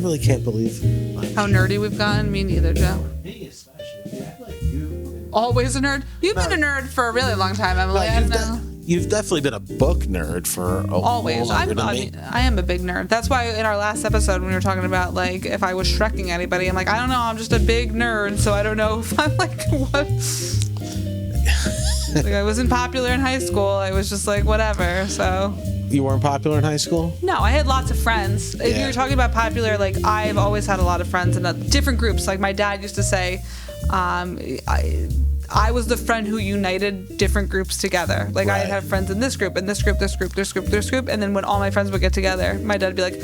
really can't believe how nerdy we've gotten. Me neither, Joe. Me especially. I feel like you. Always a nerd. You've been a nerd for a really long time, Emily. I don't know. You've definitely been a book nerd for a Always. longer than me. I am a big nerd. That's why in our last episode when we were talking about like if I was Shrekking anybody, I'm like, I don't know, I'm just a big nerd, so I don't know if I'm like what. Like I wasn't popular in high school. I was just like whatever. So. You weren't popular in high school? No, I had lots of friends. If you were talking about popular, like I've always had a lot of friends in different groups. Like my dad used to say, I was the friend who united different groups together. Like I'd have friends in this group, and this group, this group, this group, this group, and then when all my friends would get together, my dad would be like,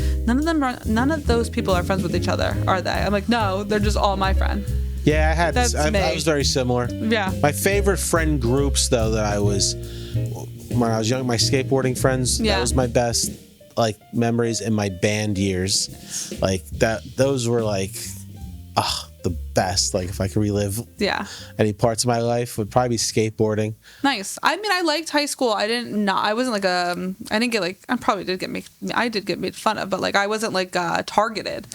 none of those people are friends with each other, are they? I'm like, no, they're just all my friend. Yeah, I was very similar. Yeah. My favorite friend groups though that I was when I was young, my skateboarding friends, that was my best like memories in my band years. Like those were like the best. Like if I could relive any parts of my life, would probably be skateboarding. Nice. I mean, I liked high school. I wasn't like I didn't get like, I did get made fun of, but like I wasn't like targeted.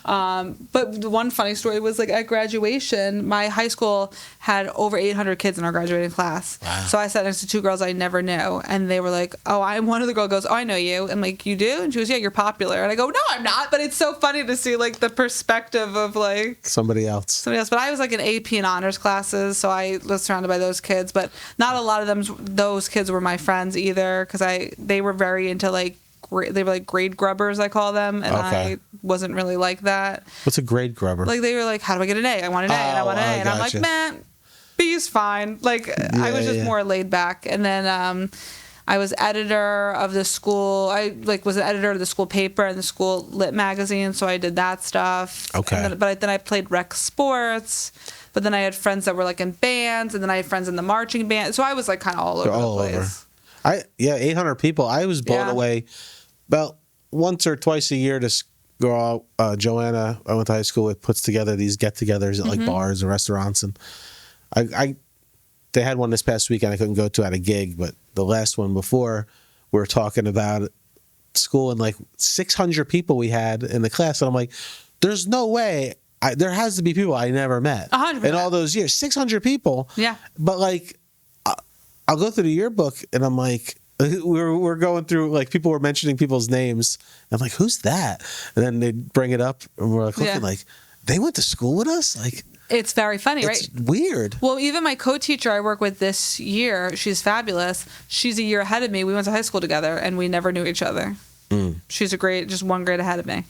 But the one funny story was like at graduation, my high school had over 800 kids in our graduating class. Wow. So I sat next to two girls I never knew, and they were like, one of the girls goes, oh, I know you. And like, you do? And she goes, yeah, you're popular. And I go, no, I'm not. But it's so funny to see like the perspective of like somebody else. But I was like in AP and honors classes, so I was surrounded by those kids, but not a lot of those kids were my friends either, because they were very into like, they were like grade grubbers, I call them, and I wasn't really like that. What's a grade grubber? Like they were like, how do I get an A? I want an A, and I want an A. And I'm like, man, B's fine. Like I was just more laid back. And then I was editor of the school. I was an editor of the school paper and the school lit magazine, so I did that stuff. Okay. But then I played rec sports. But then I had friends that were like in bands, and then I had friends in the marching band. So I was like kind of all over the place. 800 people. I was blown away. About once or twice a year, this girl, Joanna, I went to high school with, puts together these get-togethers at like bars and restaurants, and they had one this past weekend I couldn't go to at a gig, but the last one before, we were talking about school and like 600 people we had in the class, and I'm like, there's no way. There has to be people I never met 100%. in all those years. 600 people. Yeah. But like, I'll go through the yearbook and I'm like, we're going through, like, people were mentioning people's names. And I'm like, who's that? And then they bring it up and we're like looking like, they went to school with us? Like, it's very funny, right? It's weird. Well, even my co-teacher I work with this year, she's fabulous. She's a year ahead of me. We went to high school together and we never knew each other. She's just one grade ahead of me.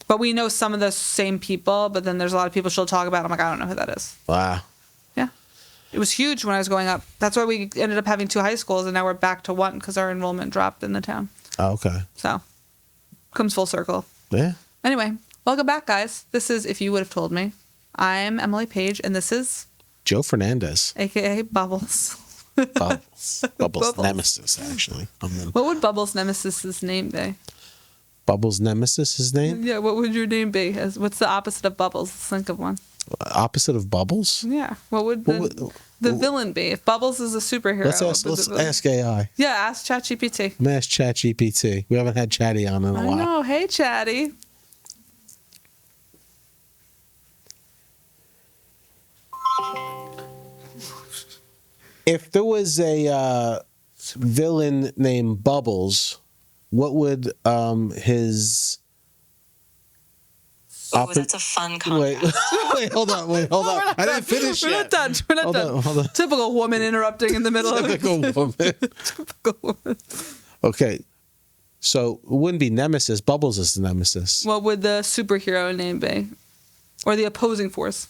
But we know some of the same people, but then there's a lot of people she'll talk about. I'm like, I don't know who that is. Wow. Yeah. It was huge when I was growing up. That's why we ended up having 2 high schools, and now we're back to 1 because our enrollment dropped in the town. Oh, okay. So, comes full circle. Yeah. Anyway, welcome back, guys. This is If You Would Have Told Me. I'm Emily Page, and this is... Joe Fernandes. A.K.A. Bubbles. Bubbles Nemesis, actually. What would Bubbles Nemesis' name be? Bubbles Nemesis, his name? Yeah, what would your name be? What's the opposite of Bubbles? Let's think of one. Opposite of Bubbles? Yeah. What would the villain be? If Bubbles is a superhero. Let's ask AI. Yeah, ask ChatGPT. I'm going to ask ChatGPT. We haven't had Chatty on in a while. I know. Hey, Chatty. If there was a villain named Bubbles, what would his... Oh, that's a fun contrast. Wait, hold on. I didn't finish yet. We're not done. Hold on. Typical woman interrupting in the middle of it. Typical woman. Okay. So it wouldn't be Nemesis. Bubbles is the Nemesis. What would the superhero name be? Or the opposing force?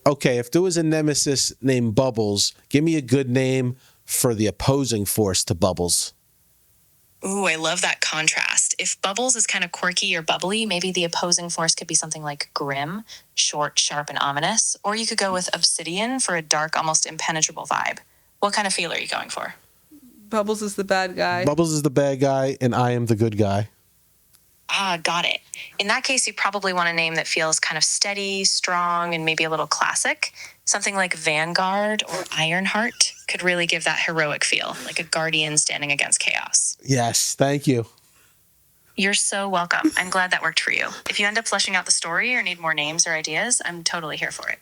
Okay, if there was a Nemesis named Bubbles, give me a good name for the opposing force to Bubbles. Ooh, I love that contrast. If Bubbles is kind of quirky or bubbly, maybe the opposing force could be something like Grim, short, sharp, and ominous. Or you could go with Obsidian for a dark, almost impenetrable vibe. What kind of feel are you going for? Bubbles is the bad guy. Bubbles is the bad guy, and I am the good guy. Ah, got it. In that case, you probably want a name that feels kind of steady, strong, and maybe a little classic. Something like Vanguard or Ironheart could really give that heroic feel, like a guardian standing against chaos. Yes, thank you. You're so welcome. I'm glad that worked for you. If you end up fleshing out the story or need more names or ideas, I'm totally here for it.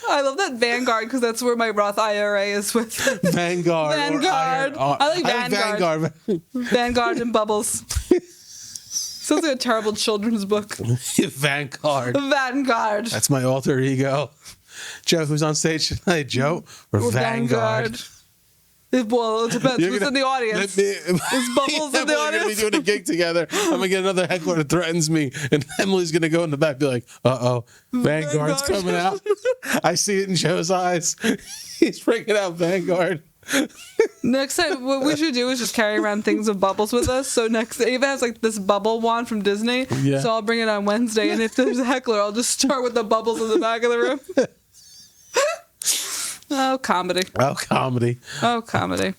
I love that Vanguard because that's where my Roth IRA is with. Vanguard. Vanguard. I like Vanguard. Vanguard and Bubbles. Sounds like a terrible children's book. Vanguard. Vanguard. That's my alter ego. Joe, who's on stage tonight? Joe or Vanguard? Well, it depends. Who's in the audience? Is Bubbles in the audience? We're going to be doing a gig together. I'm going to get another heckler that threatens me, and Emily's going to go in the back and be like, uh-oh, Vanguard's coming out. I see it in Joe's eyes. He's freaking out Vanguard. Next time, what we should do is just carry around things of Bubbles with us. So Ava has like this bubble wand from Disney. Yeah. So I'll bring it on Wednesday, and if there's a heckler, I'll just start with the bubbles in the back of the room. Oh, comedy. Oh, comedy. Oh, comedy.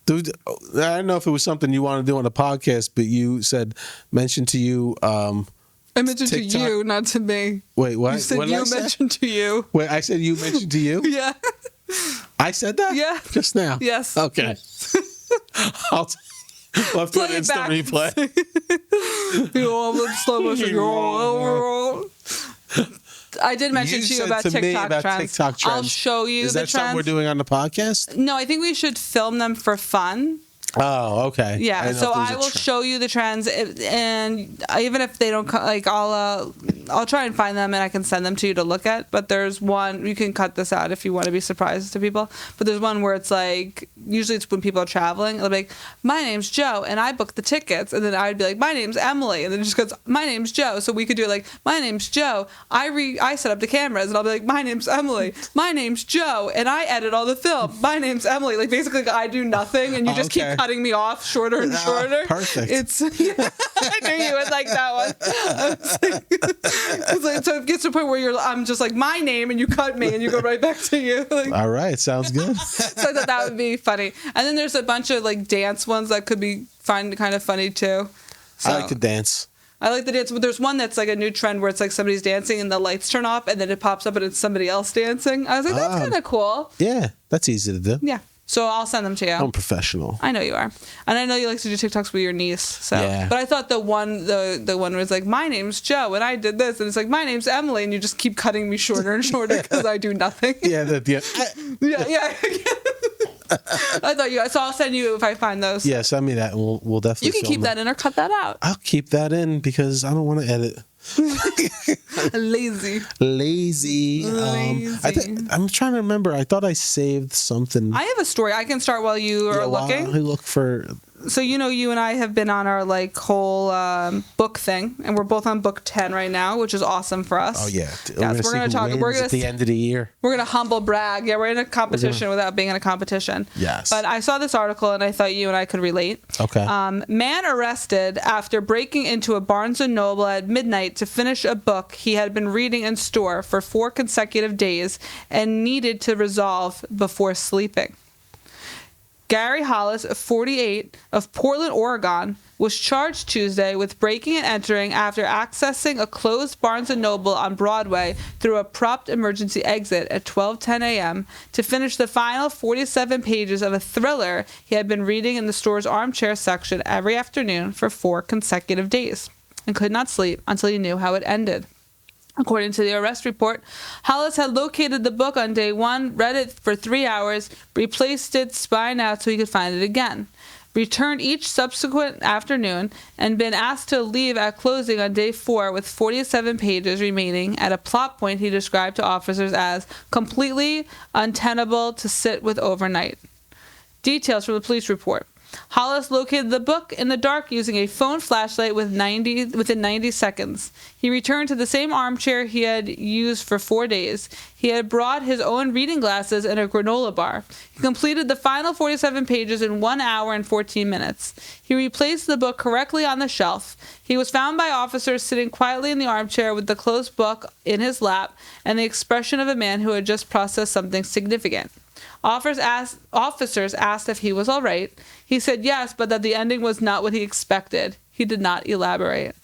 Dude, I don't know if it was something you want to do on the podcast, but you said, mentioned to you. I mentioned TikTok. To you, not to me. Wait, what? You said what you mentioned to you. Wait, I said you mentioned to you? Yeah. I said that? Yeah. Just now? Yes. Okay. We'll have to do an instant replay. Slow motion. I did mention to you about TikTok trends. I'll show you the trends. Is that something we're doing on the podcast? No, I think we should film them for fun. Oh, okay. Yeah, so I will show you the trends, and even if they don't, like, I'll try and find them, and I can send them to you to look at. But there's one, you can cut this out if you want to be surprised to people. But there's one where it's like, usually it's when people are traveling, it'll be like, my name's Joe, and I booked the tickets, and then I'd be like, my name's Emily, and then it just goes, my name's Joe. So we could do it like, my name's Joe, I set up the cameras, and I'll be like, my name's Emily, my name's Joe, and I edit all the film. My name's Emily. Like, basically, I do nothing, and you just keep cutting me off shorter and shorter. Perfect. I knew you would like that one. So it gets to a point where I'm just like, my name, and you cut me, and you go right back to you. Like, all right, sounds good. So I thought that would be funny. And then there's a bunch of like dance ones that could be kind of funny too. So, I like to dance. I like the dance, but there's one that's like a new trend where it's like somebody's dancing and the lights turn off and then it pops up and it's somebody else dancing. I was like, that's kind of cool. Yeah, that's easy to do. Yeah. So I'll send them to you. I'm professional. I know you are. And I know you like to do TikToks with your niece. So yeah. But I thought the one was like, my name's Joe and I did this, and it's like, my name's Emily, and you just keep cutting me shorter and shorter because I do nothing. Yeah. Yeah. I thought you. So I'll send you if I find those. Yeah, send me that, and we'll definitely. You can keep that in or cut that out. I'll keep that in because I don't want to edit. Lazy. I'm trying to remember. I thought I saved something. I have a story. I can start while you are looking. I look for. So you and I have been on our like whole book thing, and we're both on book 10 right now, which is awesome for us. Oh yeah, yes, we're gonna talk. We're gonna at the end of the year. We're gonna humble brag. Yeah, we're in a competition without being in a competition. Yes. But I saw this article and I thought you and I could relate. Okay. Man arrested after breaking into a Barnes & Noble at midnight to finish a book he had been reading in store for 4 consecutive days and needed to resolve before sleeping. Gary Hollis, 48, of Portland, Oregon, was charged Tuesday with breaking and entering after accessing a closed Barnes & Noble on Broadway through a propped emergency exit at 12:10 a.m. to finish the final 47 pages of a thriller he had been reading in the store's armchair section every afternoon for 4 consecutive days and could not sleep until he knew how it ended. According to the arrest report, Hollis had located the book on day 1, read it for 3 hours, replaced it spine out so he could find it again, returned each subsequent afternoon, and been asked to leave at closing on day 4 with 47 pages remaining at a plot point he described to officers as completely untenable to sit with overnight. Details from the police report. Hollis located the book in the dark using a phone flashlight within 90 seconds. He returned to the same armchair he had used for 4 days. He had brought his own reading glasses and a granola bar. He completed the final 47 pages in 1 hour and 14 minutes. He replaced the book correctly on the shelf. He was found by officers sitting quietly in the armchair with the closed book in his lap and the expression of a man who had just processed something significant. Officers asked if he was all right. He said yes, but that the ending was not what he expected. He did not elaborate.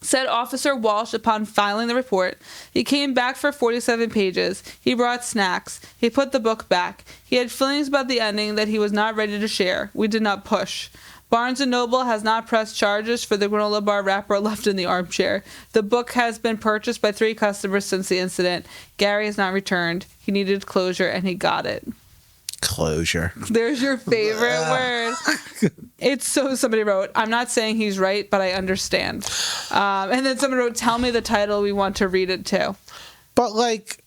Said Officer Walsh upon filing the report, he came back for 47 pages. He brought snacks. He put the book back. He had feelings about the ending that he was not ready to share. We did not push. Barnes & Noble has not pressed charges for the granola bar wrapper left in the armchair. The book has been purchased by 3 customers since the incident. Gary has not returned. He needed closure, and he got it. Closure. There's your favorite word. It's so, somebody wrote, I'm not saying he's right, but I understand. And then someone wrote, tell me the title. We want to read it too. But like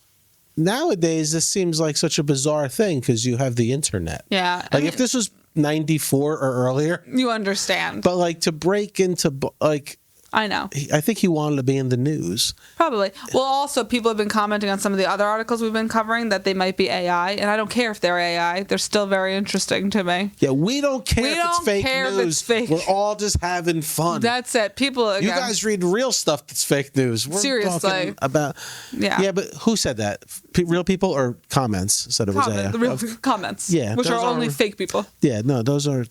nowadays, this seems like such a bizarre thing because you have the internet. Yeah. Like if this was 94 or earlier, you understand. But like to break into like, I know. I think he wanted to be in the news. Probably. Well, also, people have been commenting on some of the other articles we've been covering that they might be AI, and I don't care if they're AI. They're still very interesting to me. Yeah, we don't care if it's fake news. If it's fake. We're all just having fun. That's it. People, again, you guys read real stuff that's fake news. We're seriously talking about. Yeah, but who said that? Real people or comments said it was AI? The real comments. Yeah, which are only fake people. Yeah, no, those are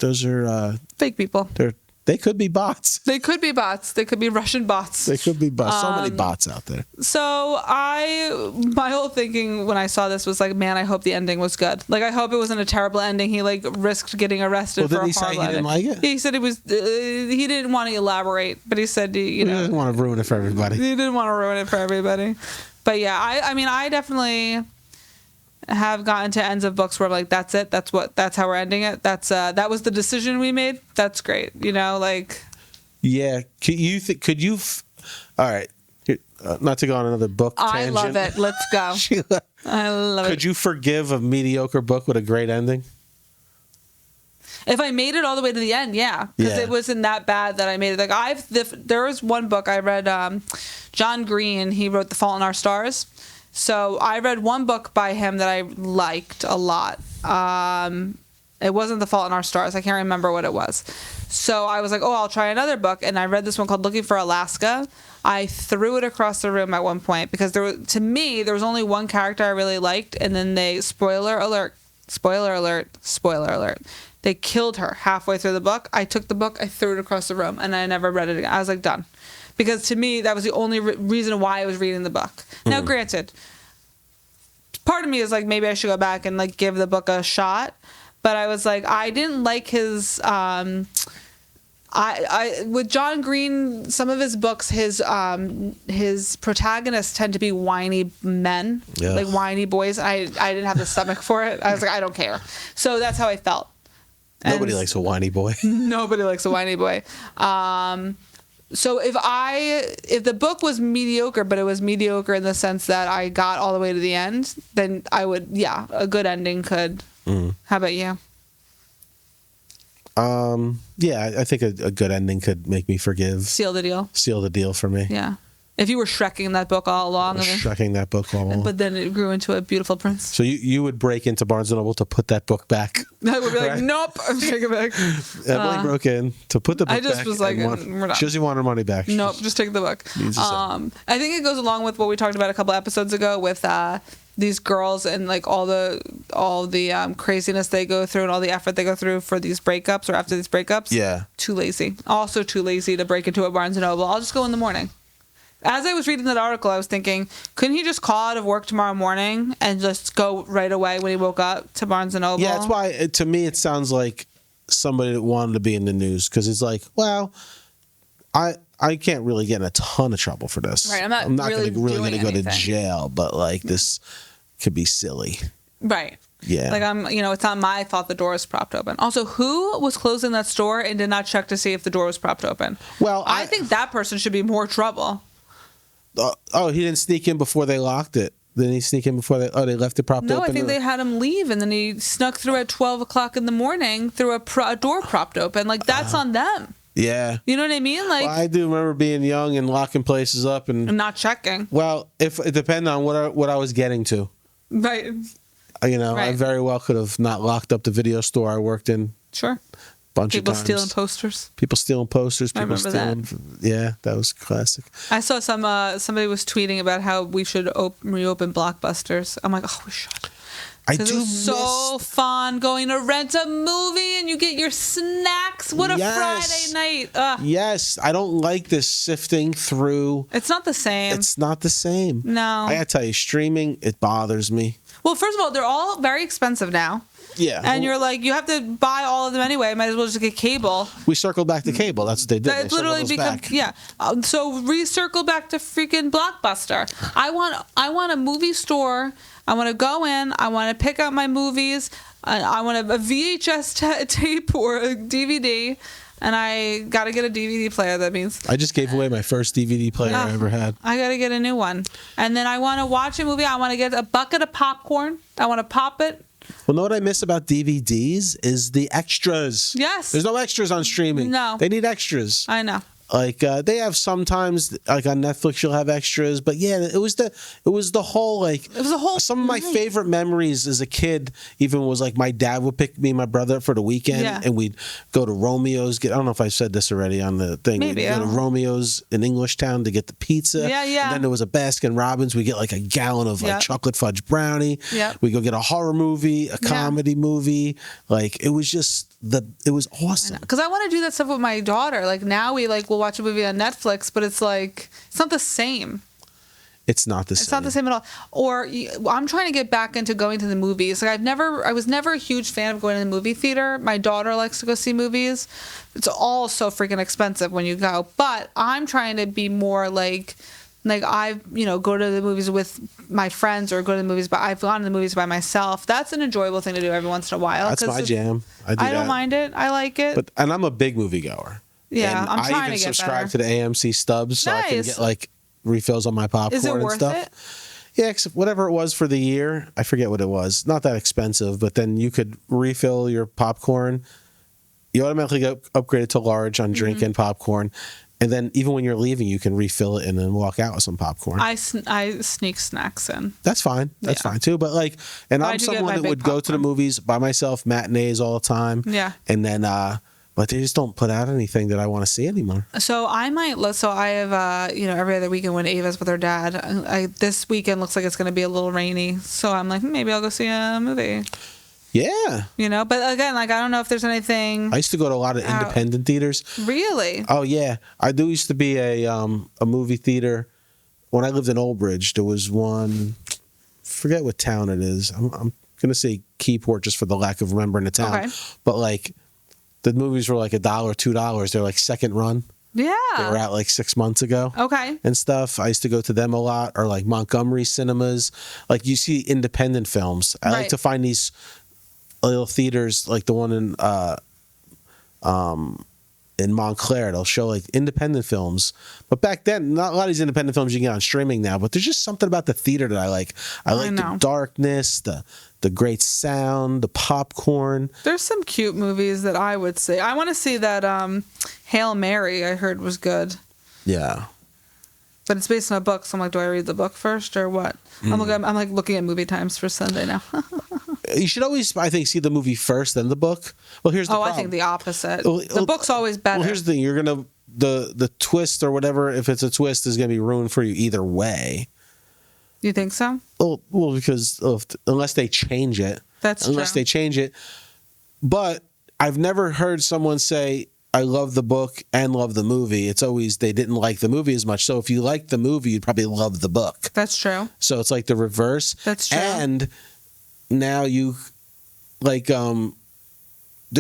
fake people. They could be bots. They could be bots. They could be Russian bots. They could be bots. So many bots out there. So my whole thinking when I saw this was like, man, I hope the ending was good. Like, I hope it wasn't a terrible ending. He like risked getting arrested for a horrible ending. Did he say he didn't like it? Yeah, he said it was. He didn't want to elaborate, but he said, He didn't want to ruin it for everybody. He didn't want to ruin it for everybody. But yeah, I mean, I definitely have gotten to ends of books where I'm like, that's it. That's how we're ending it. That was the decision we made. That's great. You know, like. Yeah. All right. Not to go on another book tangent. I love it. Let's go. I love it. Could you forgive a mediocre book with a great ending? If I made it all the way to the end, yeah. Because it wasn't that bad that I made it. Like there was one book I read, John Green, he wrote The Fault in Our Stars. So I read one book by him that I liked a lot. It wasn't The Fault in Our Stars. I can't remember what it was. So I was like, oh, I'll try another book. And I read this one called Looking for Alaska. I threw it across the room at one point because to me, there was only one character I really liked. And then spoiler alert, they killed her halfway through the book. I took the book, I threw it across the room, and I never read it again. I was like, done. Because to me, that was the only reason why I was reading the book. Now, granted, part of me is like, maybe I should go back and like give the book a shot. But I was like, I didn't like his. With John Green, some of his books, his protagonists tend to be whiny men, like whiny boys. I didn't have the stomach for it. I was like, I don't care. So that's how I felt. Nobody likes a whiny boy. Nobody likes a whiny boy. So if the book was mediocre, but it was mediocre in the sense that I got all the way to the end, then I would, a good ending could. How about you? Yeah, I think a good ending could make me forgive. Seal the deal. Seal the deal for me. Yeah. If you were Shrekking that book all along. Shrekking that book all along. But then it grew into a beautiful prince. So you would break into Barnes & Noble to put that book back. I would be like, nope, I'm taking it back. Emily broke in to put the book back. I just was like, we're done. She doesn't want her money back. Nope, just take the book. I think it goes along with what we talked about a couple episodes ago with these girls and like all the craziness they go through and all the effort they go through for these breakups or after these breakups. Yeah. Too lazy. Also too lazy to break into a Barnes & Noble. I'll just go in the morning. As I was reading that article, I was thinking, couldn't he just call out of work tomorrow morning and just go right away when he woke up to Barnes & Noble? Yeah, that's why, to me, it sounds like somebody that wanted to be in the news because it's like, well, I can't really get in a ton of trouble for this. Right, I'm not really going to go anything. to jail, but like this could be silly. Right. Yeah. Like it's not my fault the door was propped open. Also, who was closing that store and did not check to see if the door was propped open? Well, I think that person should be in more trouble. He didn't sneak in before they locked it. Didn't he sneak in before they left it propped open? No, I think they had him leave, and then he snuck through at 12 o'clock in the morning through a door propped open. Like, that's on them. Yeah. You know what I mean? Like, I do remember being young and locking places up and not checking. Well, if it depended on what I was getting to. Right. I very well could have not locked up the video store I worked in. Sure. Bunch of times. People stealing posters. People stealing posters. I remember that. Yeah, that was classic. I saw somebody was tweeting about how we should reopen Blockbusters. I'm like, oh, we should. Because it was so fun going to rent a movie and you get your snacks. What a Friday night. Ugh. Yes. I don't like this sifting through. It's not the same. It's not the same. No. I got to tell you, streaming, it bothers me. Well, first of all, they're all very expensive now. Yeah. And you're like, you have to buy all of them anyway. Might as well just get cable. We circled back to cable. That's what they did. They It's literally circled us become back. yeah. So recircle back to freaking Blockbuster. I want a movie store. I want to go in. I want to pick out my movies. I want a VHS tape or a DVD. And I got to get a DVD player. That means I just gave away my first DVD player I ever had. I got to get a new one. And then I want to watch a movie. I want to get a bucket of popcorn. I want to pop it. Well, know what I miss about DVDs is the extras. Yes. There's no extras on streaming. No. They need extras. I know. Like they have sometimes, like on Netflix, you'll have extras. But yeah, it was the whole like. It was a whole Some of my night. favorite memories as a kid even was like my dad would pick me and my brother up for the weekend, Yeah. and we'd go to Romeo's. I don't know if I said this already on the thing. Maybe, We'd go I to don't know. Romeo's in Englishtown to get the pizza. Yeah, yeah. And then there was a Baskin Robbins. We get like a gallon of like Yeah. chocolate fudge brownie. Yeah. We go get a horror movie, a comedy movie. Like it was just it was awesome. Because I want to do that stuff with my daughter. Like now we'll watch a movie on Netflix, but it's like it's not the same. It's not the same. It's not the same at all. Or I'm trying to get back into going to the movies. Like I was never a huge fan of going to the movie theater. My daughter likes to go see movies. It's all so freaking expensive when you go. But I'm trying to be more like I go to the movies with my friends or go to the movies, but I've gone to the movies by myself. That's an enjoyable thing to do every once in a while. That's my jam. I don't mind it. I like it. And I'm a big movie goer. Yeah, and I'm trying I even to get subscribe better. to the AMC stubs so I can Nice. get like refills on my popcorn Is it and worth stuff. it? Yeah, except whatever it was for the year, I forget what it was. Not that expensive, but then you could refill your popcorn. You automatically get upgraded to large on drink Mm-hmm. and popcorn. And then even when you're leaving, you can refill it and then walk out with some popcorn. I sneak snacks in. That's fine. That's Yeah. fine too. But like, and But I I'm do get someone my that big would go to the popcorn. movies by myself, matinees all the time. Yeah. And then, but they just don't put out anything that I want to see anymore. So I might. So I have, every other weekend when Ava's with her dad. This weekend looks like it's going to be a little rainy. So I'm like, maybe I'll go see a movie. Yeah. But again, like I don't know if there's anything. I used to go to a lot of independent theaters. Really? Oh yeah, I do used to be a movie theater when I lived in Old Bridge. There was one, forget what town it is. I'm gonna say Keyport just for the lack of remembering the town. Okay. But like, the movies were like $1, $2. They're like second run. Yeah. They were out like 6 months ago. Okay. And stuff. I used to go to them a lot, or like Montgomery Cinemas. Like you see independent films. I like Right. to find these little theaters, like the one in Montclair. They'll show like independent films. But back then, not a lot of these independent films you can get on streaming now. But there's just something about the theater that I like. I like the know. darkness, the great sound, the popcorn. There's some cute movies that I would say. I want to see that Hail Mary. I heard was good, Yeah. but it's based on a book. So I'm like, do I read the book first or what? I'm like looking at movie times for Sunday now. You should always, I think, see the movie first, then the book. Well, here's the problem. I think the opposite. Well, The book's always better. Well, here's the thing. You're gonna the twist or whatever. If it's a twist, is gonna be ruined for you either way. You think so? Well, because unless they change it. That's unless true. they change it. But I've never heard someone say, I love the book and love the movie. It's always they didn't like the movie as much. So if you like the movie, you'd probably love the book. That's true. So it's like the reverse. That's true. And now you like there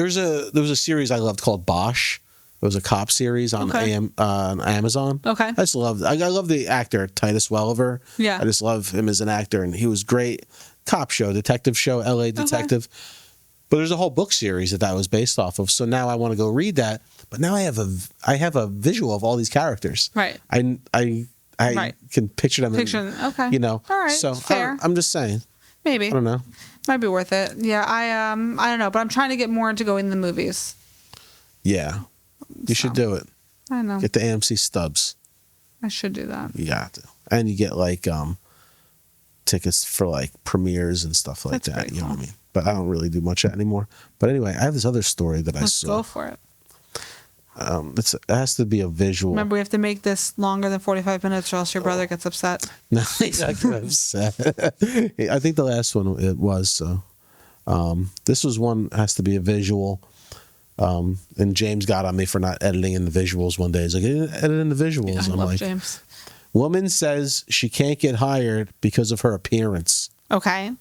was a series I loved called Bosch. It was a cop series on Okay. on Amazon. Okay. I just loved. I love the actor Titus Welliver. Yeah. I just love him as an actor, and he was great. Cop show, detective show, L.A. Detective. But there's a whole book series that was based off of. So now I want to go read that. But now I have a visual of all these characters. Right. I Right. can picture them. Okay. You know. All right. So Fair. I'm just saying. Maybe. I don't know. Might be worth it. Yeah. I don't know, but I'm trying to get more into going to the movies. Yeah. You should do it. I know. Get the AMC stubs. I should do that. You got to. And you get like tickets for like premieres and stuff like That's that. pretty You know what I cool. mean? But I don't really do much of that anymore. But anyway, I have this other story that I Let's saw. go for it. It has to be a visual. Remember, we have to make this longer than 45 minutes or else your brother gets upset. No, he's not gonna be upset. I think the last one it was so. This was one has to be a visual. And James got on me for not editing in the visuals one day. He's like, edit in the visuals. I I'm love like, James. woman says she can't get hired because of her appearance. Okay.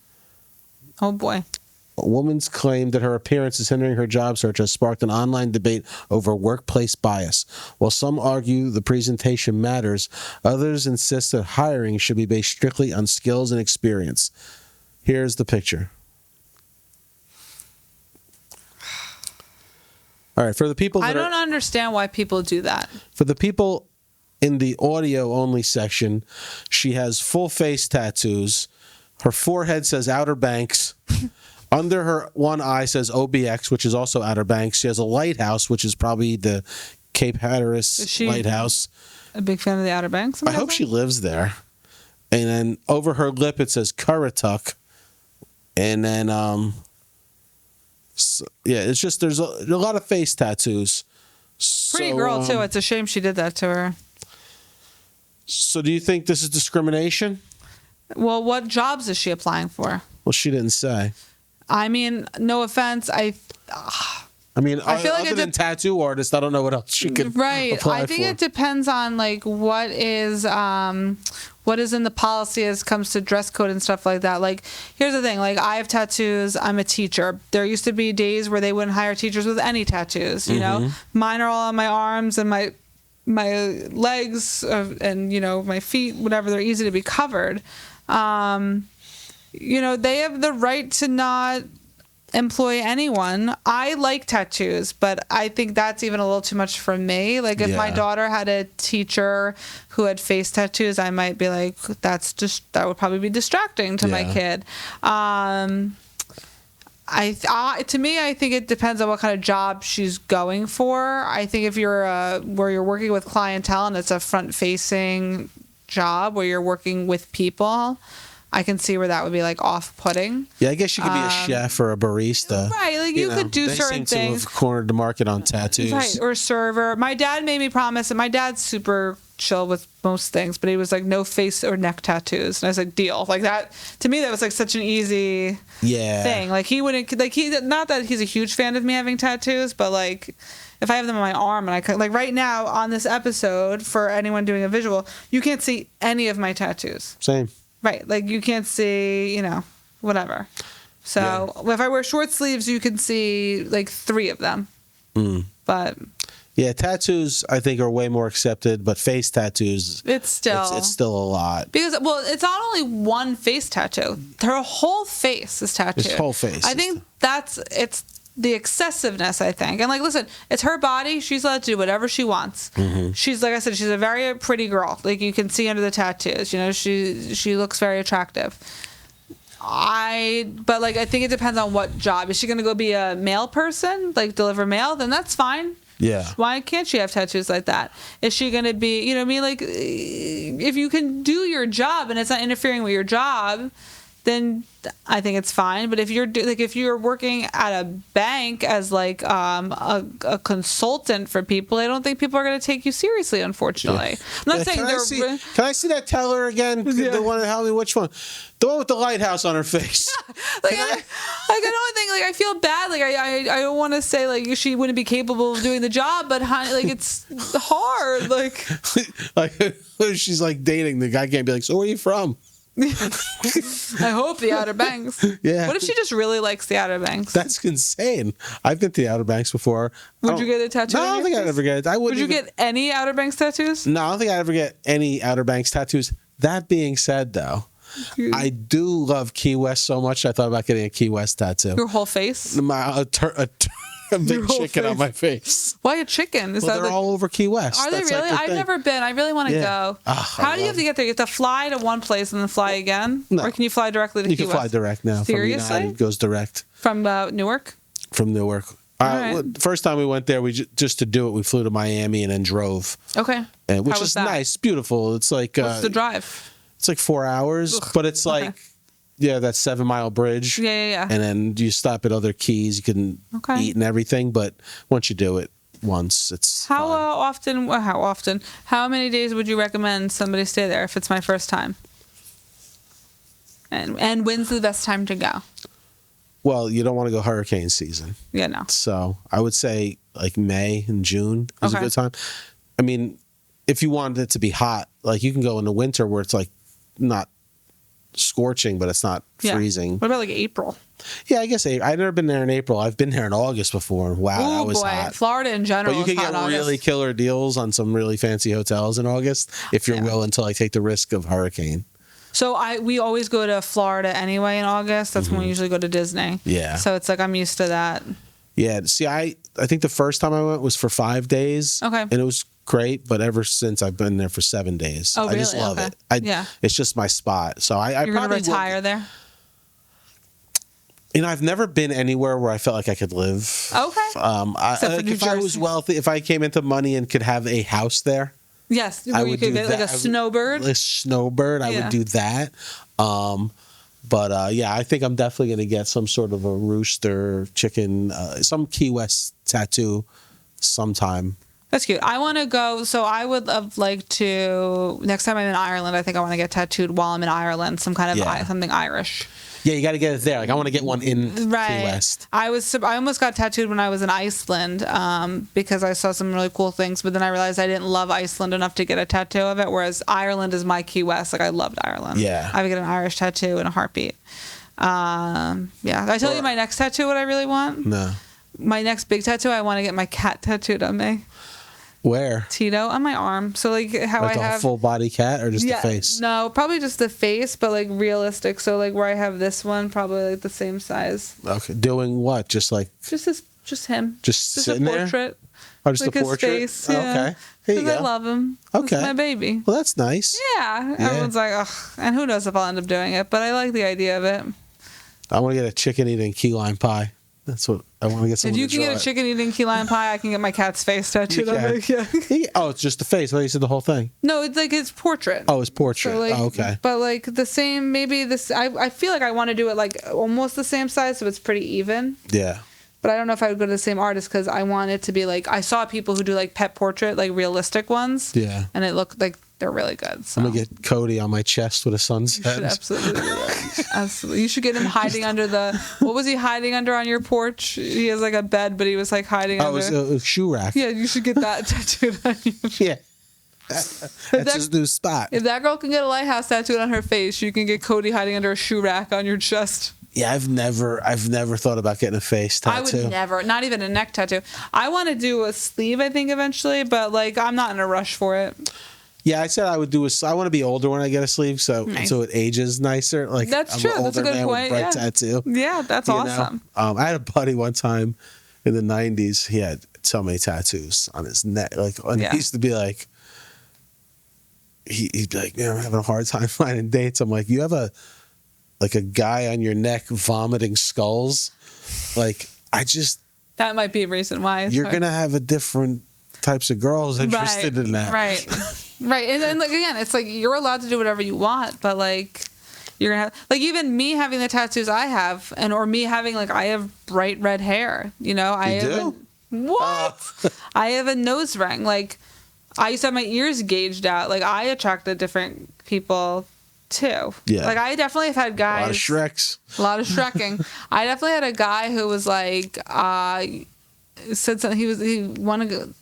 Oh, boy. A woman's claim that her appearance is hindering her job search has sparked an online debate over workplace bias. While some argue the presentation matters, others insist that hiring should be based strictly on skills and experience. Here's the picture. All right, for the people that I don't understand why people do that. For the people in the audio only section, she has full face tattoos. Her forehead says Outer Banks. Under her one eye says OBX, which is also Outer Banks. She has a lighthouse, which is probably the Cape Hatteras lighthouse. A big fan of the Outer Banks? I hope she lives there. And then over her lip, it says Currituck. And then, it's just there's a lot of face tattoos. Pretty girl, too. It's a shame she did that to her. So do you think this is discrimination? Well, what jobs is she applying for? Well, she didn't say. I mean, no offense. I feel like other than tattoo artist, I don't know what else she could apply I think for. it depends on like what is in the policy as comes to dress code and stuff like that. Like, here's the thing. Like, I have tattoos. I'm a teacher. There used to be days where they wouldn't hire teachers with any tattoos. You know, mine are all on my arms and my legs and my feet. Whatever. They're easy to be covered. They have the right to not employ anyone. I like tattoos, but I think that's even a little too much for me. Like, if my daughter had a teacher who had face tattoos, I might be like, that would probably be distracting to my kid. To me, I think it depends on what kind of job she's going for. I think if you're where you're working with clientele and it's a front-facing job where you're working with people, I can see where that would be like off-putting. Yeah, I guess you could be a chef or a barista. Right, like you could do certain things. They seem to have cornered the market on tattoos. Right, or server. My dad made me promise, and my dad's super chill with most things, but he was like, no face or neck tattoos. And I was like, deal. Like that, to me, that was like such an easy thing. Like he wouldn't, like not that he's a huge fan of me having tattoos, but like if I have them on my arm and I could, like right now on this episode, for anyone doing a visual, you can't see any of my tattoos. Same. Right, like you can't see, whatever. So if I wear short sleeves, you can see like 3 of them. But yeah, tattoos I think are way more accepted, but face tattoos, it's still a lot. Because it's not only one face tattoo; her whole face is tattooed. His whole face. I think it's the excessiveness, I think. And like, listen, it's her body. She's allowed to do whatever she wants. She's, like I said, she's a very pretty girl. Like you can see under the tattoos, she looks very attractive. But like, I think it depends on what job. Is she going to go be a mail person, like deliver mail? Then that's fine. Yeah. Why can't she have tattoos like that? Is she going to be, like if you can do your job and it's not interfering with your job, then I think it's fine. But if you're working at a bank as like a consultant for people, I don't think people are going to take you seriously, unfortunately. I'm not saying can I see that teller again? The one, tell me which one. The one with the lighthouse on her face. I don't think, like, I feel bad. Like, I don't want to say, like, she wouldn't be capable of doing the job, but, honey, like, it's hard. Like, she's, like, dating. The guy can't be like, so where are you from? I hope the Outer Banks. Yeah. What if she just really likes the Outer Banks? That's insane. I've been to the Outer Banks before. Would you get a tattoo? No, I don't think I'd ever get it. Would you get any Outer Banks tattoos? No, I don't think I'd ever get any Outer Banks tattoos. That being said, though, I do love Key West so much. I thought about getting a Key West tattoo. Your whole face? A big chicken on my face. Why a chicken? They're all over Key West. Are they really? I've never been. I really want to go. How do you have to get there? You have to fly to one place and then fly again? No. Or can you fly directly to Key West? You can fly direct now. Seriously? From United, it goes direct. From Newark? From Newark. Right. First time we went there, we just to do it, we flew to Miami and then drove. Okay. Which is nice, beautiful. It's like what's the drive? It's like 4 hours, but it's like that 7 Mile bridge. Yeah. And then you stop at other keys. You can eat and everything, but once you do it once, it's how often? How many days would you recommend somebody stay there if it's my first time? And when's the best time to go? Well, you don't want to go hurricane season. Yeah, no. So I would say like May and June is a good time. I mean, if you wanted it to be hot, like you can go in the winter where it's like not scorching, but it's not freezing. What about like April? Yeah, I guess I've never been there in April. I've been there in August before. Wow, that Oh was boy, hot. Florida in general. But you is can hot get in really August. killer deals on some really fancy hotels in August if you're willing to like take the risk of hurricane. So we always go to Florida anyway in August. That's when we usually go to Disney. Yeah. So it's like I'm used to that. Yeah. See, I think the first time I went was for 5 days. Okay. And it was great, but ever since I've been there for 7 days. Oh, I just really? love Okay. it. Yeah. It's just my spot. So I You're gonna probably retire would, there. You know, I've never been anywhere where I felt like I could live. Okay. Except for New if I was Jersey. wealthy, if I came into money and could have a house there, Yes, I where you would could do get like a that. snowbird. A snowbird, I Yeah. would do that. But yeah, I think I'm definitely going to get some sort of a rooster, chicken, some Key West tattoo sometime. That's cute. I want to go. So I would have liked to. Next time I'm in Ireland, I think I want to get tattooed while I'm in Ireland. Some kind of something Irish. Yeah, you got to get it there. Like I want to get one in Key Right. West. I almost got tattooed when I was in Iceland because I saw some really cool things, but then I realized I didn't love Iceland enough to get a tattoo of it, whereas Ireland is my Key West. Like I loved Ireland. Yeah. I would get an Irish tattoo in a heartbeat. Yeah. Did I tell you my next tattoo, what I really want? No. My next big tattoo, I want to get my cat tattooed on me. Where? Tito on my arm. So like how Like I a have full body cat or just the face? No, probably just the face, but like realistic. So like where I have this one, probably like the same size. Okay. Doing what? Just like Just him. just Just a sitting there? portrait. Or just Like a his portrait? face. Oh, Yeah. okay. Here you 'Cause go. I love him. Okay. He's my baby. Well, that's nice. Yeah. Yeah. Everyone's like, ugh. And who knows if I'll end up doing it, but I like the idea of it. I want to get a chicken eating key lime pie. That's what I want to get. If Someone you to can get draw a it. chicken eating key lime pie, I can get my cat's face tattooed on me. Yeah. Oh, it's just the face. I thought you said the whole thing. No, it's like his portrait. Oh, his portrait. So, like, Oh, okay. But like the same, maybe this. I feel like I want to do it like almost the same size, so it's pretty even. Yeah. But I don't know if I would go to the same artist because I want it to be like I saw people who do like pet portrait, like realistic ones. Yeah. And it looked like they're really good. So. I'm gonna get Cody on my chest with a sun's You should head. absolutely do that. Absolutely. You should get him hiding under the. What was he hiding under on your porch? He has like a bed, but he was like hiding Oh, under. it was a shoe rack. Yeah, you should get that tattooed on you. Yeah. That's his new spot. If that girl can get a lighthouse tattooed on her face, you can get Cody hiding under a shoe rack on your chest. Yeah, I've never thought about getting a face tattoo. I would never, not even a neck tattoo. I want to do a sleeve, I think, eventually, but like I'm not in a rush for it. Yeah, I said I would do I want to be older when I get a sleeve, so Nice. it ages nicer. Like That's I'm true. an That's a older good man with point, bright yeah. tattoo. Yeah, that's you know? awesome. I had a buddy one time in the '90s. He had so many tattoos on his neck. Like, and Yeah. he used to be like, he'd be like, "Man, I'm having a hard time finding dates." I'm like, "You have a guy on your neck vomiting skulls? Like, That might be a reason why. you're gonna have a different types of girls interested in that." Right. Right. And then, like, again, it's like you're allowed to do whatever you want, but, like, you're going to have, like, even me having the tattoos I have, or me having, like, I have bright red hair, you know? I You have do? What? I have a nose ring. Like, I used to have my ears gauged out. Like, I attracted different people, too. Yeah. Like, I definitely have had A guys. lot of Shreks. A lot of shrekking. I definitely had a guy who was like, said something.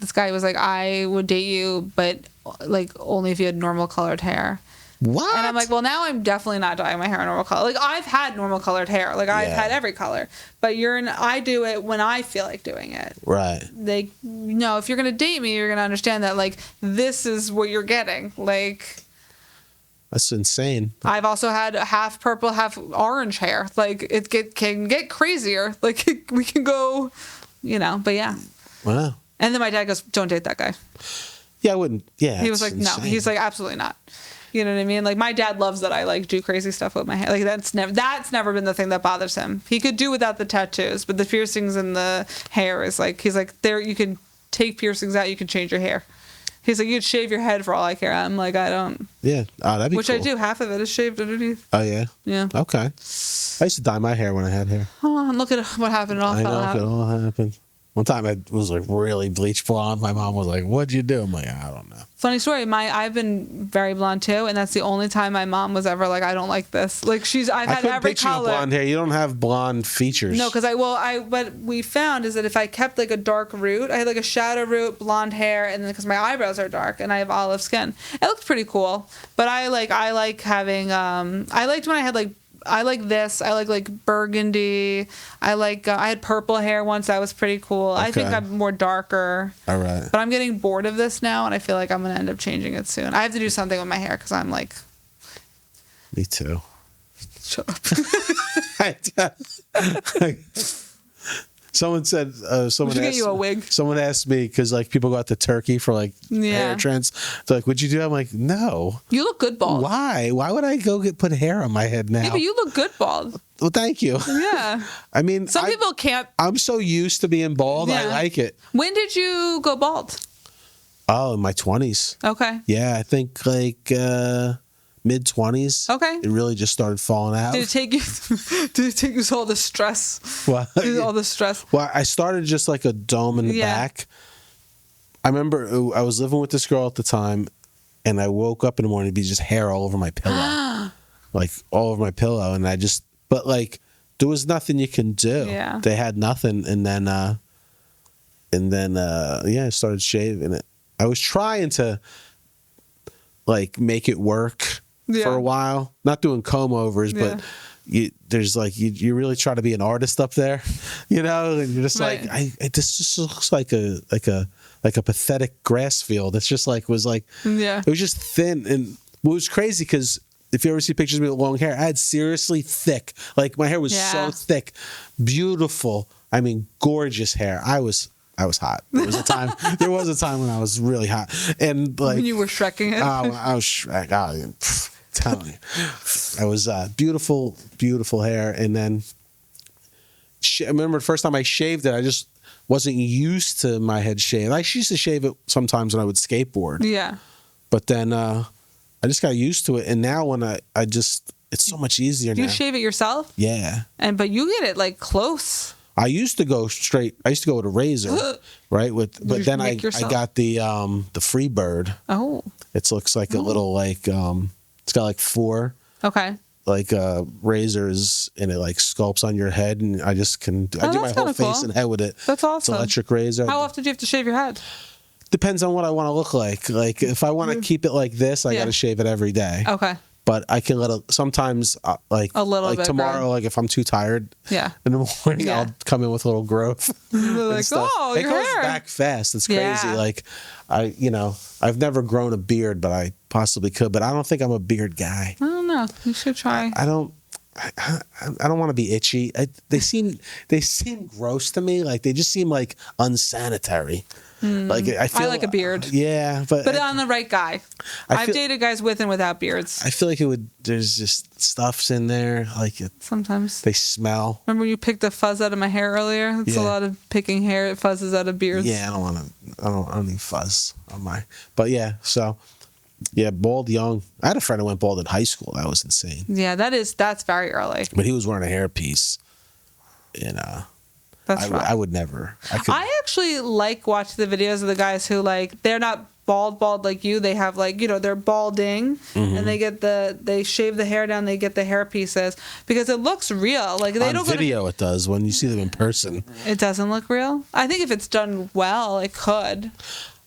This guy was like, I would date you, but like only if you had normal colored hair. What? And I'm like, well, now I'm definitely not dyeing my hair normal color. Like I've had normal colored hair. Like I've Yeah. had every color, but I do it when I feel like doing it. Right. Like, no, if you're going to date me, you're going to understand that like, this is what you're getting. Like, That's insane. I've also had half purple, half orange hair. Like it can get crazier. Like we can go, but yeah. Wow. And then my dad goes, "Don't date that guy." Yeah, I wouldn't. Yeah. He was like, "No." He's like, "Absolutely not." You know what I mean? Like my dad loves that I like do crazy stuff with my hair. Like that's never been the thing that bothers him. He could do without the tattoos, but the piercings and the hair is like he's like there. You can take piercings out. You can change your hair. He's like, you could shave your head for all I care. I'm like, I don't. Yeah. Oh, that'd be Which cool. I do. Half of it is shaved underneath. Oh, yeah? Yeah. Okay. I used to dye my hair when I had hair. Oh, and look at what happened. It all I fell know out. if it all happened. One time I was like really bleach blonde. My mom was like, "What'd you do?" I'm like, "I don't know." Funny story. I've been very blonde too, and that's the only time my mom was ever like, "I don't like this." Like I've I had couldn't every picture you with color. blonde hair. You don't have blonde features. No, because what we found is that if I kept like a dark root, I had like a shadow root, blonde hair, and then because my eyebrows are dark and I have olive skin, it looked pretty cool. But I like having I liked when I had like I like this. I like burgundy. I had purple hair once. That was pretty cool. I think Okay. I'm more darker. All right. But I'm getting bored of this now, and I feel like I'm going to end up changing it soon. I have to do something with my hair because I'm like, Me too. shut up. Someone said, someone We should get asked, you a wig. Someone asked me, because like people go out to Turkey for like hair trends. They're like, would you do that? I'm like, no. You look good bald. Why? Why would I go put hair on my head now? Yeah, but you look good bald. Well, thank you. Yeah. I mean, Some people can't. I'm so used to being bald. I Yeah. like it. When did you go bald? Oh, in my 20s. Okay. Yeah, I think like mid 20s. Okay. It really just started falling out. Did it take you? Did it take you all the stress? Well, All the stress. well, I started just like a dome in the back. I remember I was living with this girl at the time, and I woke up in the morning to be just hair all over my pillow, like all over my pillow, and but like there was nothing you can do. Yeah. They had nothing, and then I started shaving it. I was trying to like make it work for a while, not doing comb overs, but you really try to be an artist up there, and you're just like, this just looks like a pathetic grass field. It's just like, it was just thin. And what was crazy, because if you ever see pictures of me with long hair, I had seriously thick, like my hair was so thick, beautiful. I mean, gorgeous hair. I was hot. There was a time when I was really hot, and like When you were Shrekking it. when I was Shrek. Telling you, I was beautiful, beautiful hair. And then I remember the first time I shaved it, I just wasn't used to my head shave. I used to shave it sometimes when I would skateboard. Yeah. But then I just got used to it, and now when it's so much easier now. You shave it yourself? Yeah. But you get it like close. I used to go straight. I used to go with a razor, right? But then I got the Freebird. Oh. It looks like a little like it's got like 4 like razors, and it like sculpts on your head, and I just I do my whole face and head with it. That's awesome. It's an electric razor. How often do you have to shave your head? Depends on what I want to look like. Like if I want to keep it like this, I got to shave it every day. Okay. But I can sometimes like A little bit tomorrow, grow. like if I'm too tired Yeah. in the morning, I'll come in with a little growth. Like, and stuff. oh, It your goes hair. back fast. It's crazy. Yeah. Like I've never grown a beard, but I possibly could. But I don't think I'm a beard guy. I don't know. You should try. I don't want to be itchy. They seem gross to me. Like they just seem like unsanitary. Like I feel like a beard. Yeah, but on the right guy. I've dated guys with and without beards. I feel like there's just stuffs in there. Like Sometimes. they smell. Remember when you picked the fuzz out of my hair earlier? It's a lot of picking hair. It fuzzes out of beards. Yeah, I don't need fuzz on my. But yeah, so yeah, bald young. I had a friend who went bald in high school. That was insane. Yeah, that's very early. But he was wearing a hairpiece, and That's right. I would never. I actually like watching the videos of the guys who like they're not bald like you. They have like they're balding and they shave the hair down. They get the hair pieces because it looks real. Like they on don't video. It does when you see them in person. It doesn't look real. I think if it's done well, it could.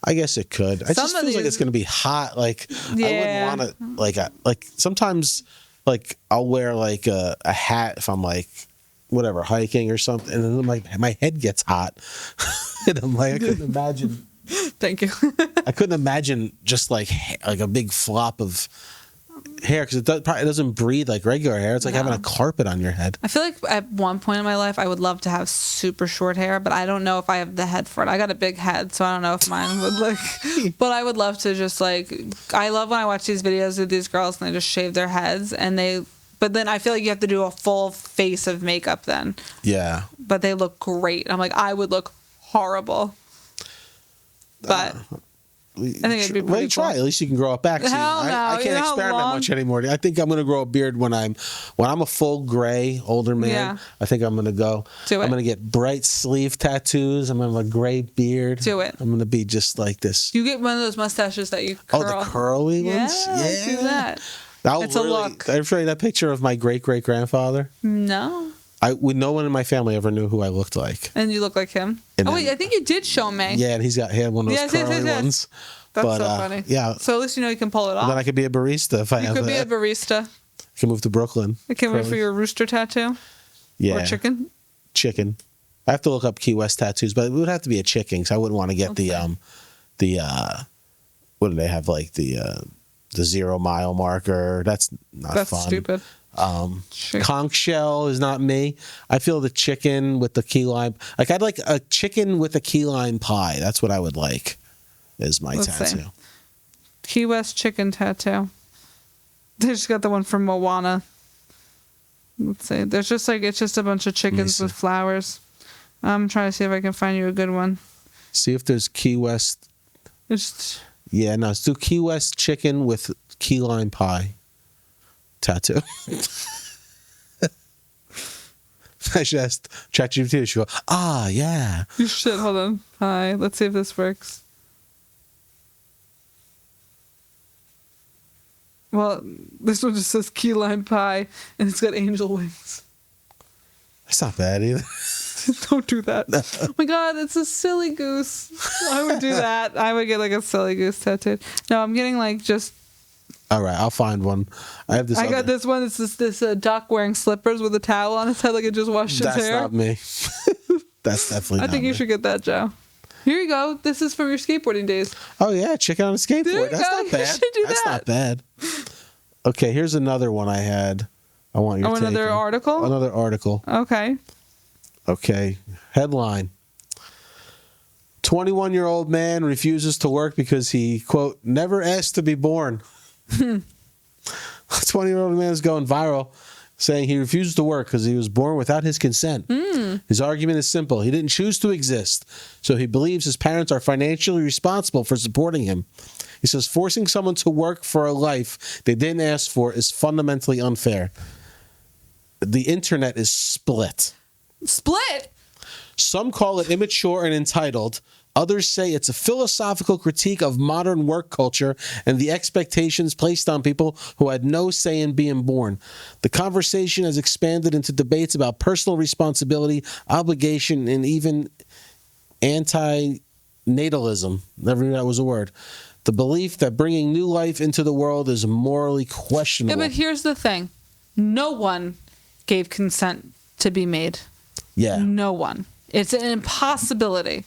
I guess it could. It just feels like it's going to be hot. Like I wouldn't want to like sometimes like I'll wear like a hat if I'm like whatever hiking or something, and then my head gets hot, and I'm like I couldn't imagine. Thank you. I couldn't imagine just like a big flop of hair because it doesn't breathe like regular hair. It's like having a carpet on your head. I feel like at one point in my life I would love to have super short hair, but I don't know if I have the head for it. I got a big head, so I don't know if mine would look. But I would love to just like. I love when I watch these videos of these girls and they just shave their heads and they. But then I feel like you have to do a full face of makeup then. Yeah. But they look great. I'm like, I would look horrible. But I think it'd be pretty cool. Try. At least you can grow it back. See, Hell no. I can't experiment much anymore. I think I'm going to grow a beard when I'm a full gray older man. Yeah. I think I'm going to go. Do it. I'm going to get bright sleeve tattoos. I'm going to have a gray beard. Do it. I'm going to be just like this. You get one of those mustaches that you curl. Oh, the curly ones? Yeah. Do that. It's a look. Did I show you that picture of my great-great-grandfather? No. No one in my family ever knew who I looked like. And you look like him. Wait, I think you did show me. Yeah, and he had one of those curly ones. That's so funny. Yeah. So at least you can pull it off. And then I could be a barista if I have You could that. be a barista. I can move to Brooklyn. I can't wait for your rooster tattoo. Yeah. Or chicken. Chicken. I have to look up Key West tattoos, but it would have to be a chicken because I wouldn't want to get what do they have, like the 0 mile marker? That's not fun. That's stupid. Conch shell is not me. I feel the chicken with the key lime. Like I'd like a chicken with a key lime pie. That's what I would like. Is my tattoo. See. Key West chicken tattoo. They just got the one from Moana. Let's see. There's just like it's just a bunch of chickens with flowers. I'm trying to see if I can find you a good one. See if there's Key West. Yeah, no, let's do Key West chicken with key lime pie tattoo. I should ask ChatGPT. She'll go, yeah. You should. Hold on. Hi. Let's see if this works. Well, this one just says key lime pie, and it's got angel wings. That's not bad either. Don't do that. No. Oh my God, it's a silly goose. I would do that. I would get like a silly goose tattooed. No, I'm getting like just. All right, I'll find one. I have this. I got this one. It's this duck wearing slippers with a towel on his head, like it just washed his hair. That's not me. That's definitely. I think you should get that, Joe. Here you go. This is from your skateboarding days. Oh yeah, chicken on a skateboard. That's not bad. You should do That's that. not bad. Okay, here's another one I had. I want your take another on. article? Another article. Okay. Headline. 21-year-old man refuses to work because he, quote, never asked to be born. 20-year-old man is going viral saying he refuses to work because he was born without his consent. His argument is simple. He didn't choose to exist, so he believes his parents are financially responsible for supporting him. He says forcing someone to work for a life they didn't ask for is fundamentally unfair. The internet is split. Split? Some call it immature and entitled. Others say it's a philosophical critique of modern work culture and the expectations placed on people who had no say in being born. The conversation has expanded into debates about personal responsibility, obligation, and even anti-natalism. Never knew that was a word. The belief that bringing new life into the world is morally questionable. Yeah, but here's the thing. No one gave consent to be made. Yeah. No one. It's an impossibility.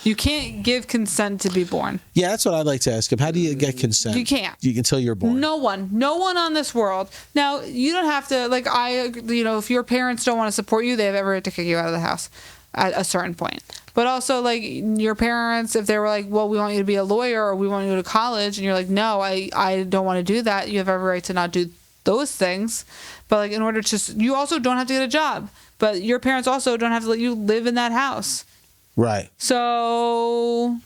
You can't give consent to be born. Yeah, that's what I'd like to ask him. How do you get consent? You can't. Until you're born. No one on this world. Now, you don't have to, like, if your parents don't want to support you, they have every right to kick you out of the house at a certain point. But also, like, your parents, if they were like, well, we want you to be a lawyer or we want you to go to college, and you're like, no, I don't want to do that, you have every right to not do those things. But, like, in order to, you also don't have to get a job. But your parents also don't have to let you live in that house. Right. So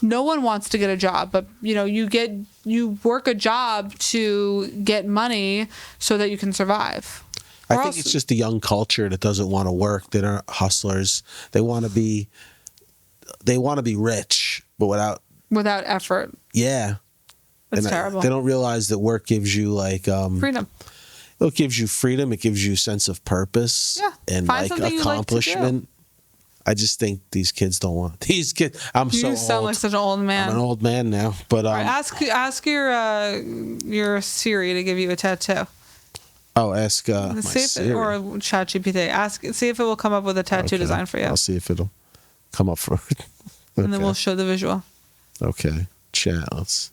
no one wants to get a job, but you work a job to get money so that you can survive. I think it's just the young culture that doesn't want to work. They're not hustlers. They want to be rich, but without effort. Yeah. It's terrible. They don't realize that work gives you like freedom. It gives you freedom. It gives you a sense of purpose and Find like something accomplishment. You like to do. I just think these kids don't want these kids. You sound like such an old man. I'm an old man now, but right, ask your Siri to give you a tattoo. Oh, ask my Siri or ChatGPT. See if it will come up with a tattoo design for you. I'll see if it'll come up for it. And then we'll show the visual. Okay, chat. Let's.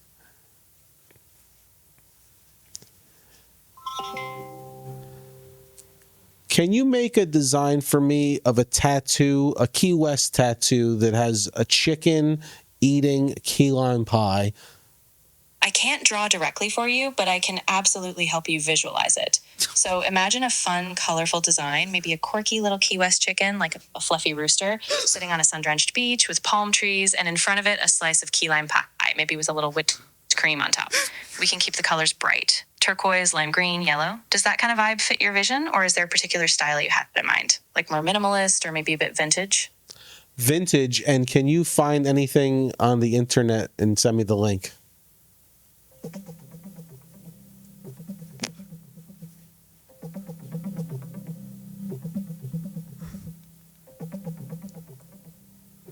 Can you make a design for me of a tattoo, a Key West tattoo that has a chicken eating key lime pie? I can't draw directly for you, but I can absolutely help you visualize it. So imagine a fun, colorful design, maybe a quirky little Key West chicken, like a fluffy rooster, sitting on a sun-drenched beach with palm trees, and in front of it, a slice of key lime pie, maybe with a little whipped cream on top. We can keep the colors bright. Turquoise, lime green, yellow. Does that kind of vibe fit your vision, or is there a particular style you had in mind? Like more minimalist or maybe a bit vintage? Vintage, and can you find anything on the internet and send me the link?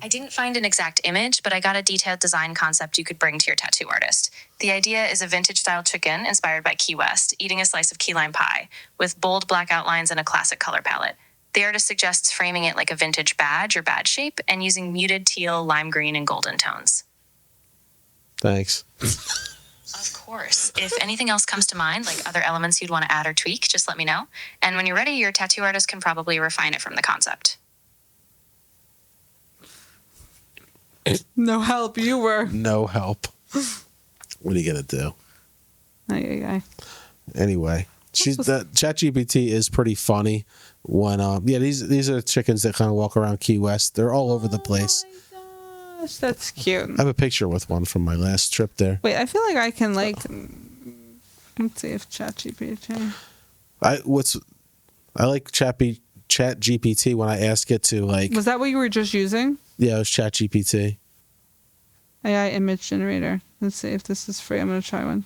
I didn't find an exact image, but I got a detailed design concept you could bring to your tattoo artist. The idea is a vintage-style chicken inspired by Key West, eating a slice of key lime pie, with bold black outlines and a classic color palette. The artist suggests framing it like a vintage badge or badge shape and using muted teal, lime green, and golden tones. Thanks. Of course. If anything else comes to mind, like other elements you'd want to add or tweak, just let me know. And when you're ready, your tattoo artist can probably refine it from the concept. No help, you were. No help. What are you gonna do? Ay. Anyway, that ChatGPT is pretty funny. When these are chickens that kind of walk around Key West. They're all over the place. Oh my gosh, that's cute. I have a picture with one from my last trip there. Wait, I feel like I can let's see if ChatGPT. I like ChatGPT when I ask it to like. Was that what you were just using? Yeah, it was ChatGPT. AI image generator. Let's see if this is free. I'm gonna try one.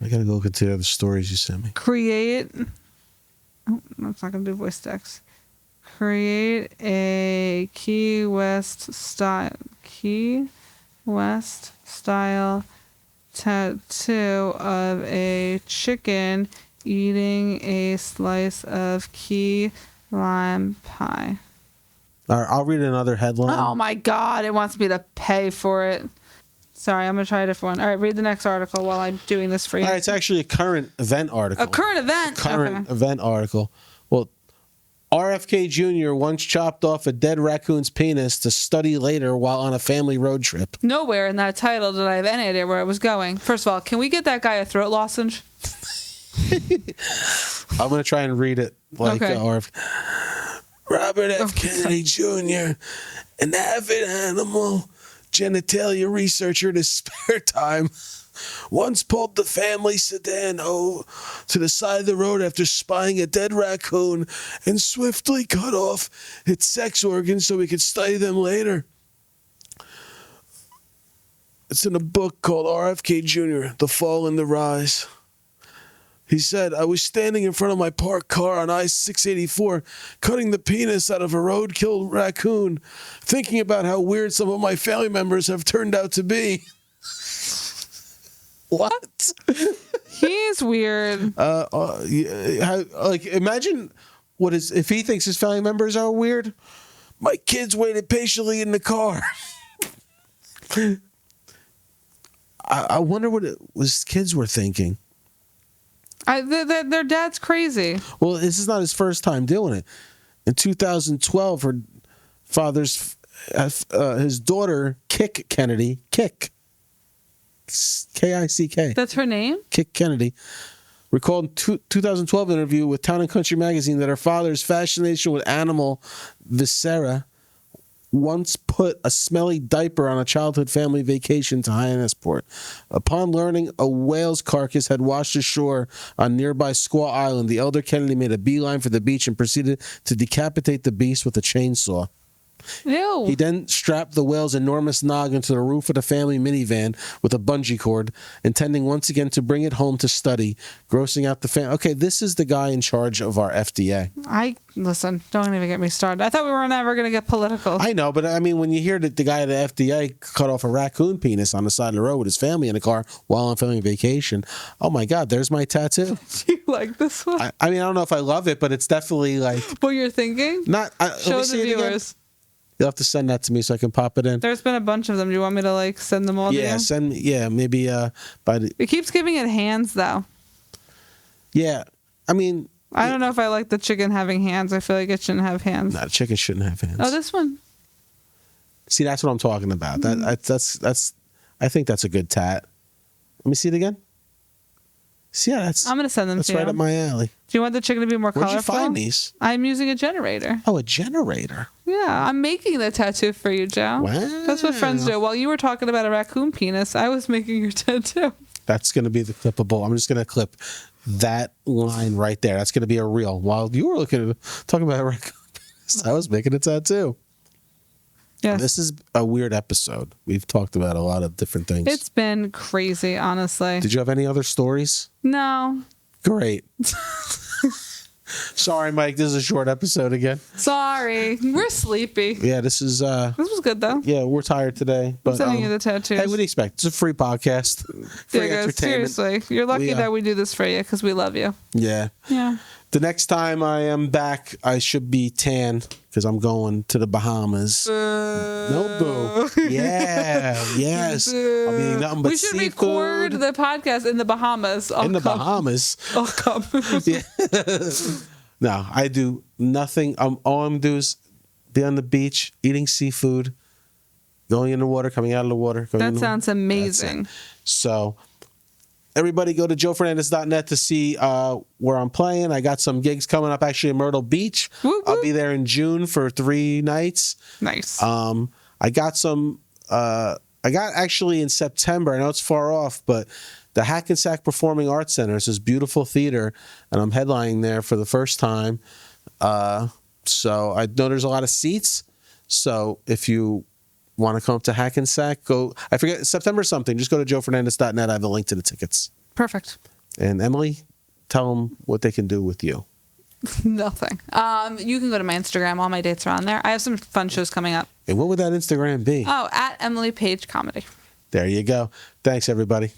I gotta go look at the other stories you sent me. Create. Oh, no, it's not gonna do voice text. Create a Key West style tattoo of a chicken eating a slice of key lime pie. All right, I'll read another headline. Oh my God, it wants me to pay for it. Sorry, I'm going to try a different one. All right, read the next article while I'm doing this for you. All right, it's actually a current event article. A current event? Current event article. Well, RFK Jr. once chopped off a dead raccoon's penis to study later while on a family road trip. Nowhere in that title did I have any idea where I was going. First of all, can we get that guy a throat lozenge? I'm going to try and read it like RFK. Robert F. Kennedy Jr., an avid animal genitalia researcher in his spare time, once pulled the family sedan to the side of the road after spying a dead raccoon and swiftly cut off its sex organs so he could study them later. It's in a book called RFK Jr., The Fall and the Rise. He said, I was standing in front of my parked car on I-684, cutting the penis out of a roadkill raccoon, thinking about how weird some of my family members have turned out to be. What? He's weird. Imagine if he thinks his family members are weird. My kids waited patiently in the car. I wonder what his kids were thinking. Their dad's crazy. Well, this is not his first time doing it. In 2012, her father's his daughter, Kick Kennedy, Kick, K-I-C-K. That's her name? Kick Kennedy. Recalled 2012 interview with Town and Country magazine that her father's fascination with animal viscera once put a smelly diaper on a childhood family vacation to Hyannisport. Upon learning a whale's carcass had washed ashore on nearby Squaw Island, the elder Kennedy made a beeline for the beach and proceeded to decapitate the beast with a chainsaw. Ew. He then strapped the whale's enormous noggin to the roof of the family minivan with a bungee cord, intending once again to bring it home to study, grossing out the family. Okay, this is the guy in charge of our FDA. Listen, don't even get me started. I thought we were never going to get political. I know, but I mean, when you hear that the guy at the FDA cut off a raccoon penis on the side of the road with his family in the car while on family vacation, oh my God, there's my tattoo. Do you like this one? I mean, I don't know if I love it, but it's definitely like... What you're thinking? Show the viewers. You'll have to send that to me so I can pop it in. There's been a bunch of them. Do you want me to send them all to you? Yeah, send me. Yeah, maybe It keeps giving it hands though. Yeah, I mean, I don't know if I like the chicken having hands. I feel like it shouldn't have hands. No, chicken shouldn't have hands. Oh, this one. See, that's what I'm talking about. That's. I think that's a good tat. Let me see it again. See, yeah, I'm gonna send them to you. That's right up my alley. Do you want the chicken to be more colorful? Where'd you find these? I'm using a generator. Oh, a generator. Yeah, I'm making the tattoo for you, Joe. Wow. That's what friends do. While you were talking about a raccoon penis, I was making your tattoo. That's going to be the clippable. I'm just going to clip that line right there. That's going to be a reel. While you were talking about a raccoon penis, I was making a tattoo. Yeah. This is a weird episode. We've talked about a lot of different things. It's been crazy, honestly. Did you have any other stories? No. Great. Sorry, Mike. This is a short episode again. Sorry, we're sleepy. Yeah, this is. This was good though. Yeah, we're tired today. But Sending you the tattoos. hey, what do you expect? It's a free podcast, free Guys, entertainment. seriously, you're lucky that we do this for you because we love you. Yeah. Yeah. The next time I am back, I should be tan because I'm going to the Bahamas. No, boo. Yeah. Yes. I'll be eating nothing but we should seafood. record the podcast in the Bahamas. In the Bahamas. I'll come. Yeah. No, I do nothing. All I'm do is be on the beach, eating seafood, going in the water, coming out of the water. That sounds amazing. So everybody go to joefernandez.net to see where I'm playing. I got some gigs coming up actually in Myrtle Beach. Woo-woo. I'll be there in June for 3 nights. Nice. I got some I got actually in September. I know it's far off, but the Hackensack Performing Arts Center is this beautiful theater, and I'm headlining there for the first time. So I know there's a lot of seats. So if you want to come up to Hackensack, go. I forget September something. Just go to joefernandez.net. I have a link to the tickets. Perfect. And Emily, tell them what they can do with you. Nothing. You can go to my Instagram. All my dates are on there. I have some fun shows coming up. And what would that Instagram be? Oh, at Emily Page Comedy. There you go. Thanks, everybody.